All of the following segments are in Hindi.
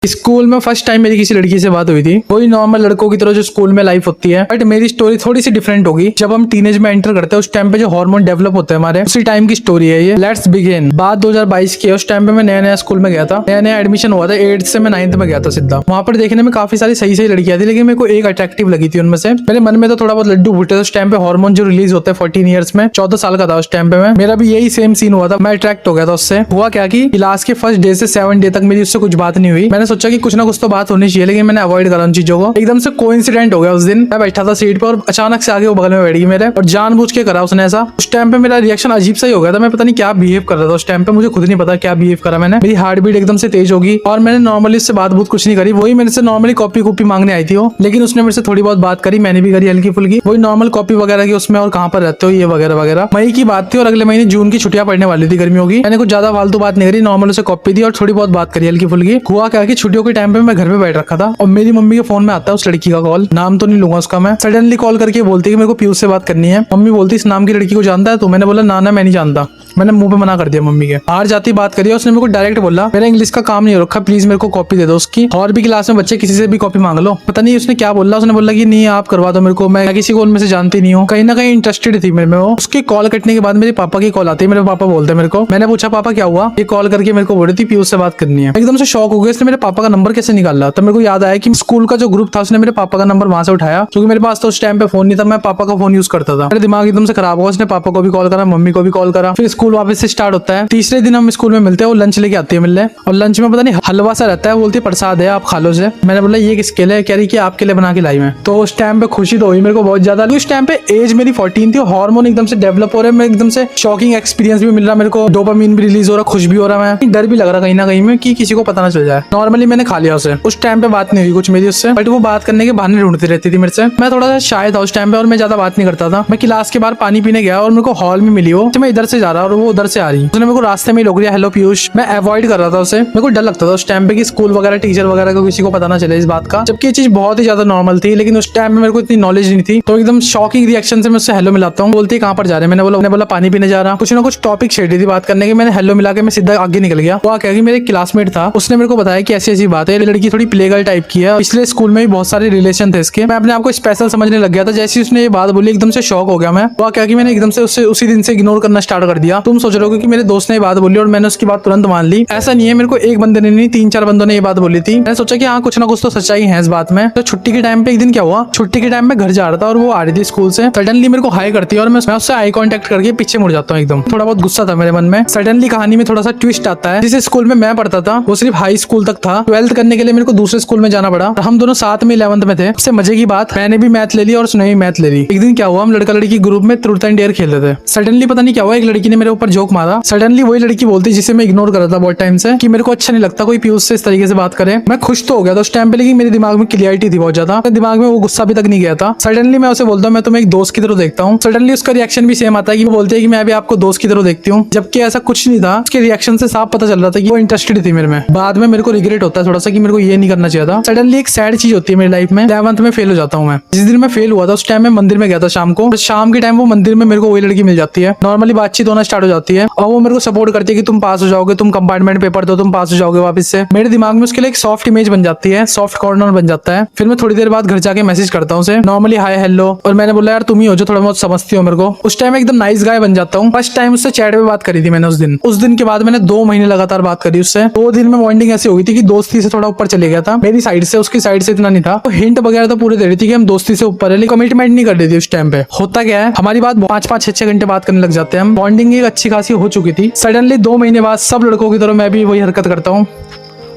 स्कूल में फर्स्ट टाइम मेरी किसी लड़की से बात हुई थी, वही नॉर्मल लड़कों की तरह जो स्कूल में लाइफ होती है। बट मेरी स्टोरी थोड़ी सी डिफरेंट होगी। जब हम टीनेज में एंटर करते हैं उस टाइम पे जो हार्मोन डेवलप होते हैं हमारे, उसी टाइम की स्टोरी है ये। Let's begin. बात 2022 की है। उस टाइम पे मैं नया नया स्कूल में गया था, नया नया एडमिशन हुआ था। 8th से मैं 9th में गया था सीधा। वहां पर देखने में काफी सारी सही सही लड़कियां थी, लेकिन मेरे को एक अट्रैक्टिव लगी थी उनमें से। मेरे मन में तो थोड़ा बहुत लड्डू फूटे थे उस टाइम पे। हार्मोन जो रिलीज होते हैं 14 ईयर्स में, 14 साल का था उस टाइम पे मैं। मेरा भी यही सेम सीन हुआ था। मैं अट्रैक्ट हो गया था उससे। हुआ क्या कि क्लास के फर्स्ट डे से 7 डे तक मेरी उससे कुछ बात नहीं हुई। मैंने सोचा कि कुछ ना कुछ तो बात होनी चाहिए, लेकिन मैंने अवॉइड करा उन चीजों को। एकदम से कोइंसिडेंट हो गया उस दिन। मैं बैठा था सीट पे और अचानक से आगे वो बगल में बैठ गई मेरे, और जानबूझ के करा उसने ऐसा। उस टाइम पे मेरा रिएक्शन अजीब सा ही हो गया था। मैं पता नहीं क्या बिहेव कर रहा था उस टाइम पे, मुझे खुद नहीं पता क्या बिहेव करा मैंने। मेरी हार्ट बीट एकदम से तेज होगी और मैंने नॉर्मली उससे बात बहुत कुछ नहीं करी। वही मेरे से नॉर्मली कॉपी कॉपी मांगने आई थी वो, लेकिन उसने मेरे से थोड़ी बहुत बात करी, मैंने भी करी हल्की फुल्की। वही नॉर्मल कॉपी वगैरह की उसमें, और कहाँ पर रहते हो ये वगैरह वगैरह। मई की बात थी और अगले महीने जून की छुट्टियां पड़ने वाली थी गर्मियों की। मैंने कुछ ज्यादा फालतू बात नहीं करी, नॉर्मल उसे कॉपी दी और थोड़ी बहुत बात करी हल्की फुल्की। हुआ क्या कि छुट्टियों के टाइम पे मैं घर पे बैठ रखा था और मेरी मम्मी के फोन में आता है उस लड़की का कॉल। नाम तो नहीं लूंगा उसका मैं। सडनली कॉल करके बोलती है कि मेरे को पीयूष से बात करनी है। मम्मी बोलती इस नाम की लड़की को जानता है तो? मैंने बोला ना ना मैं नहीं जानता। मैंने मुंह पे मना कर दिया मम्मी के। बाहर जाती बात करी, उसने मेरे को डायरेक्ट बोला मेरा इंग्लिश का काम नहीं हो रखा, प्लीज मेरे को कॉपी दे दो उसकी। और भी क्लास में बच्चे किसी से भी कॉपी मांग लो। पता नहीं उसने क्या बोला। उसने बोला कि नहीं आप करवा दो मेरे को, मैं किसी को उनमें से जानती नहीं हूँ। कहीं ना कहीं इंटरेस्टेड थी मेरे में वो। उसकी कॉल कटने के बाद मेरे पापा की कॉल आती है। मेरे पापा बोलते हैं मेरे को। मैंने पूछा पापा क्या हुआ? ये कॉल करके मेरे को बोल रही थी पीयूष से बात करनी है। एकदम से शॉक हो गया, इसने मेरे पापा का नंबर कैसे निकाला। तब मेरे को याद आया कि स्कूल का जो ग्रुप था उसने मेरे पापा का नंबर वहां से उठाया, क्योंकि मेरे पास तो उस टाइम पे फोन नहीं था, मैं पापा का फोन यूज करता था। मेरे दिमाग एकदम से खराब हुआ। उसने पापा को भी कॉल करा, मम्मी को भी कॉल करा। फिर स्कूल वापस से स्टार्ट होता है। तीसरे दिन हम स्कूल में मिलते हैं, वो लंच लेके आती है मिलने, और लंच में पता नहीं हलवा सा रहता है। बोलती है प्रसाद है आप खा लो से। मैंने बोला ये किसके लिए? कह रही कि आपके लिए बना के लाई मैं। तो उस टाइम पे खुशी तो हुई मेरे को बहुत ज्यादा। उस टाइम पे एज मेरी 14 थी, हार्मोन एकदम से डेवलप हो रहे हैं। मैं एकदम से शॉकिंग एक्सपीरियंस भी मिल रहा मेरे को, डोपामिन भी रिलीज हो रहा, खुश भी हो रहा। मैं डर भी लग रहा कहीं ना कहीं में कि किसी को पता ना चल जाए। नॉर्मली मैंने खा लिया उसे। उस टाइम पे बात नहीं हुई कुछ मेरी उससे, बट वो बात करने के बहाने ढूंढती रहती थी मेरे से। मैं थोड़ा सा शाय था उस टाइम पे और मैं ज्यादा बात नहीं करता था। मैं क्लास के बाहर पानी पीने गया और मेरे को हॉल में मिली वो। मैं इधर से जा रहा और वो उधर से आ रही। उसने मेरे को रास्ते में रोक लिया, हेलो पीयूष। मैं अवॉइड कर रहा था उसे। मेरे को डर लगता था उस टाइम पे कि स्कूल वगैरह टीचर वगैरह को किसी को पता ना चले इस बात का, जबकि ये चीज बहुत ही ज्यादा नॉर्मल थी। लेकिन उस टाइम में मेरे को इतनी नॉलेज नहीं थी, तो एकदम शॉकिंग रिएक्शन से मैं उससे हेलो मिलाता हूँ। बोलती है कहाँ पर जा रहे हैं? मैंने बोला पानी पीने जा रहा। कुछ ना कुछ टॉपिक छेड़ थी बात करने की। मैंने हेलो मिला के मैं सीधा आगे निकल गया। वो क्या कि मेरे क्लासमेट था, उसने मेरे को बताया कि ऐसी ऐसी बात है, लड़की थोड़ी प्लेगर्ल टाइप की है, इसलिए स्कूल में भी बहुत सारे रिलेशन थे इसके। मैं अपने आप को स्पेशल समझने लग गया था। जैसे ही उसने ये बात बोली एकदम से शॉक हो गया मैं। वो क्या कि मैंने एकदम से उससे उसी दिन से इग्नोर करना स्टार्ट कर दिया। तुम सोच रहे हो कि मेरे दोस्त ने ये बात बोली और मैंने उसकी बात तुरंत मान ली, ऐसा नहीं है। मेरे को एक बंदे ने नहीं 3-4 बंदों ने ये बात बोली थी। मैंने सोचा कि हाँ कुछ ना कुछ तो सच्चाई है इस बात में। तो छुट्टी के टाइम पे एक दिन क्या हुआ, छुट्टी के टाइम में घर जा रहा था और वो आ रही थी स्कूल से। सडनली मेरे को हाई करती है और मैं उससे आई कांटेक्ट करके पीछे मुड़ जाता हूँ। एकदम थोड़ा बहुत गुस्सा था मेरे मन में। सडनली कहानी में थोड़ा सा ट्विस्ट आता है। जिस स्कूल में मैं पढ़ता था वो सिर्फ हाई स्कूल तक था। 12th करने के लिए मेरे को दूसरे स्कूल में जाना पड़ा। हम दोनों साथ में 11th में थे। सबसे मजे की बात, मैंने भी मैथ ले ली और उसने भी मैथ ले ली। एक दिन क्या हुआ, हम लड़का लड़की ग्रुप में ट्रूथ एंड डेयर खेल रहे थे। सडनली पता नहीं क्या हुआ, एक लड़की ने मेरे ऊपर जोक मारा। सडनली वही लड़की बोलती जिसे मैं इग्नोर कर रहा था बहुत टाइम से, कि मेरे को अच्छा नहीं लगता कोई पीयूष से इस तरीके से बात करे। मैं खुश तो हो गया था उस टाइम पे, लेकिन मेरे दिमाग में क्लियरिटी थी बहुत ज्यादा। मेरे दिमाग में वो गुस्सा भी तक नहीं गया था। सडनली मैं उसे बोलता हूँ मैं तुम्हें एक दोस्त की तरह देखता हूँ। सडनली उसका रिएक्शन भी सेम आता है कि वो बोलती है कि मैं भी आपको दोस्त की तरह देखती हूँ, जबकि ऐसा कुछ नहीं था। उसके रिएक्शन से साफ पता चल रहा था कि वो इंटरेस्टेड थी मेरे में। बाद में मेरे को रिग्रेट होता है थोड़ा सा कि मेरे को ये नहीं करना चाहिए था। सडनली एक सैड चीज होती है मेरी लाइफ में, 11th में फेल हो जाता हूँ मैं। जिस दिन मैं फेल हुआ था उस टाइम मैं मंदिर में गया था शाम को। शाम के टाइम वो मंदिर में मेरे को वही लड़की मिल जाती है। नॉर्मली बातचीत होना स्टार्ट हो जाती है और वो मेरे को सपोर्ट करती है कि तुम पास हो जाओगे, तुम कंपार्टमेंट पेपर दो, तुम पास हो जाओगे वापस से। मेरे दिमाग में उसके लिए एक सॉफ्ट इमेज बन जाती है, सॉफ्ट कॉर्नर बन जाता है। फिर मैं थोड़ी देर बाद घर जाके मैसेज करता हूँ उसे, नॉर्मली हाय हेलो, और मैंने बोला यार तुम ही हो जो थोड़ा बहुत समझती हो मेरे को। उस टाइम एकदम नाइस गाय बन जाता हूँ। फर्स्ट टाइम उससे चैट पे बात करी थी मैंने उस दिन। उस दिन के बाद मैंने 2 महीने लगातार बात करी उससे। 2 दिन में बॉन्डिंग ऐसी हो गई थी कि दोस्ती से थोड़ा ऊपर चले गया था मेरी साइड से, उसकी साइड से इतना नहीं था। तो हिंट वगैरह तो पूरे दे रही थी कि हम दोस्ती से ऊपर है, लेकिन कमिटमेंट नहीं कर रही थी उस टाइम पे। होता क्या है, हमारी बात 5-5, 6-6 घंटे बात करने लग जाते हैं हम। बॉन्डिंग एक अच्छी खासी हो चुकी थी। सडनली 2 महीने बाद सब लड़कों की तरह मैं भी वही हरकत करता हूँ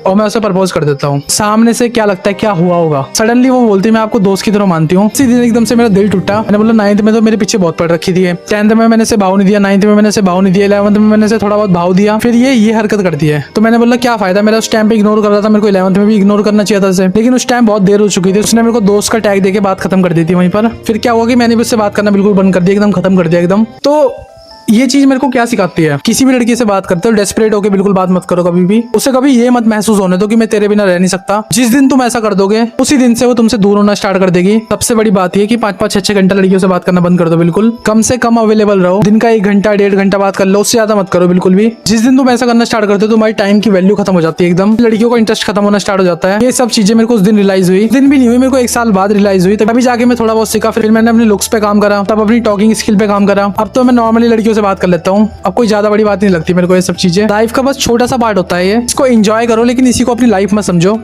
और मैं उसे प्रपोज कर देता हूँ। सामने से क्या लगता है क्या हुआ होगा। सडनली वो बोलती है मैं आपको दोस्त की तरह मानती हूँ। इसी दिन एकदम से मेरा दिल टूटा। मैंने बोला 9th में तो मेरे पीछे बहुत पड़ रखी थी, 10th में मैंने से भाव नहीं दिया, 9th में मैंने से भाव नहीं दिया, 11th में मैंने से थोड़ा बहुत भाव दिया, फिर ये हरकत करती है। तो मैंने बोला क्या फायदा, मेरा उस टाइम पे इग्नोर कर रहा था, मेरे को 11th में भी इग्नोर करना चाहिए था उसे। लेकिन उस टाइम बहुत देर हो चुकी थी। उसने मेरे को दोस्त का टैग देके बात खत्म कर दी थी वहीं पर। फिर क्या हुआ कि मैंने भी उससे बात करना बिल्कुल बंद कर दिया, एकदम खत्म कर दिया एकदम। तो ये चीज मेरे को क्या सिखाती है, किसी भी लड़की से बात करते हो डेस्परेट होकर बिल्कुल बात मत करो कभी भी। उसे कभी ये मत महसूस होने दो कि मैं तेरे बिना रह नहीं सकता। जिस दिन तुम ऐसा कर दोगे उसी दिन से वो तुमसे दूर होना स्टार्ट कर देगी। सबसे बड़ी बात ये कि 5-5, 6-6 घंटा लड़कियों से बात करना बंद कर दो बिल्कुल। कम से कम अवेलेबल रहो, दिन का 1 घंटा 1.5 घंटा बात कर लो, उससे ज्यादा मत करो बिल्कुल भी। जिस दिन तुम ऐसा करना स्टार्ट करते हो तुम्हारी टाइम की वैल्यू खत्म हो जाती है एकदम, लड़कियों का इंटरेस्ट खत्म होना स्टार्ट हो जाता है। ये सब चीजें मेरे को उस दिन रियलाइज हुई, दिन भी नहीं हुई, मेरे को 1 साल बाद रियलाइज हुई। तभी जाके मैं थोड़ा बहुत सीखा, फिर मैंने अपने लुक्स पे काम करा, तब अपनी टॉकिंग स्किल पे काम करा। अब तो मैं नॉर्मली लड़कियों से बात कर लेता हूँ। अब कोई ज्यादा बड़ी बात नहीं लगती मेरे को ये सब चीजें। लाइफ का बस छोटा सा पार्ट होता है ये, इसको एंजॉय करो लेकिन इसी को अपनी लाइफ में समझो।